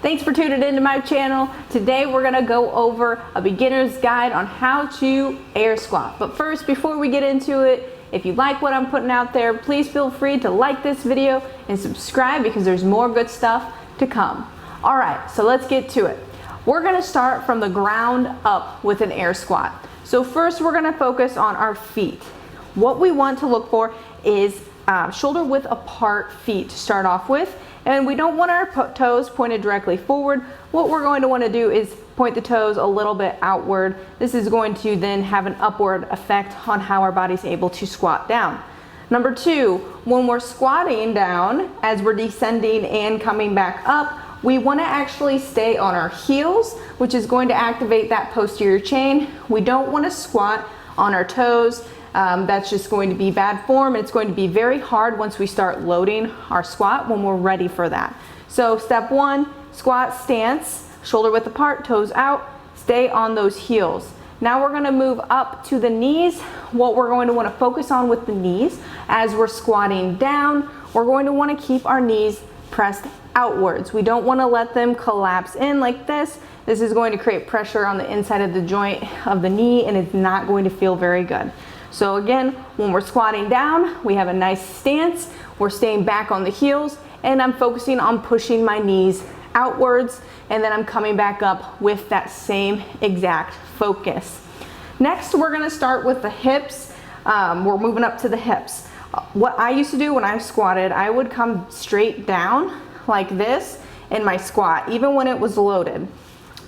Thanks for tuning into my channel. Today we're gonna go over a beginner's guide on how to air squat. But first, before we get into it, if you like what I'm putting out there, please feel free to like this video and subscribe because there's more good stuff to come. All right, so let's get to it. We're gonna start from the ground up with an air squat. So first we're gonna focus on our feet. What we want to look for is shoulder width apart feet to start off with. And we don't want our toes pointed directly forward. What we're going to want to do is point the toes a little bit outward. This is going to then have an upward effect on how our body's able to squat down. Number two, when we're squatting down, as we're descending and coming back up, we want to actually stay on our heels, which is going to activate that posterior chain. We don't want to squat on our toes. That's just going to be bad form. It's going to be very hard once we start loading our squat when we're ready for that. So step one, squat stance, shoulder width apart, toes out, stay on those heels. Now we're gonna move up to the knees. What we're going to wanna focus on with the knees as we're squatting down, we're going to wanna keep our knees pressed outwards. We don't wanna let them collapse in like this. This is going to create pressure on the inside of the joint of the knee and it's not going to feel very good. So again, when we're squatting down, we have a nice stance, we're staying back on the heels, and I'm focusing on pushing my knees outwards, and then I'm coming back up with that same exact focus. Next, we're gonna start with the hips. We're moving up to the hips. What I used to do when I squatted, I would come straight down like this in my squat, even when it was loaded.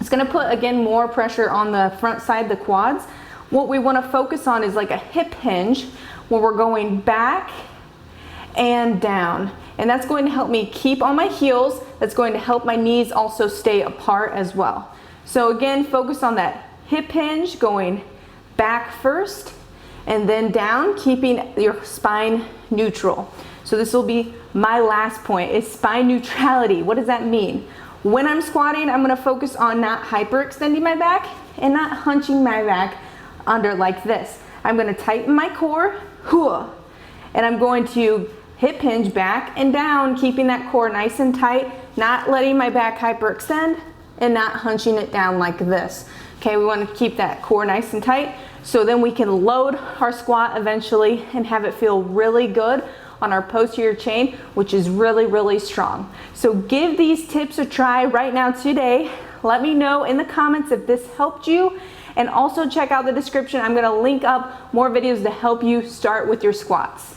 It's gonna put, again, more pressure on the front side, the quads. What we want to focus on is like a hip hinge where we're going back and down. And that's going to help me keep on my heels. That's going to help my knees also stay apart as well. So again, focus on that hip hinge, going back first and then down, keeping your spine neutral. So this will be my last point, is spine neutrality. What does that mean? When I'm squatting, I'm going to focus on not hyperextending my back and not hunching my back under like this. I'm going to tighten my core, and I'm going to hip hinge back and down, keeping that core nice and tight, not letting my back hyperextend and not hunching it down like this. Okay, we want to keep that core nice and tight so then we can load our squat eventually and have it feel really good on our posterior chain, which is really, really strong. So give these tips a try right now today. Let me know in the comments if this helped you. And also check out the description. I'm going to link up more videos to help you start with your squats.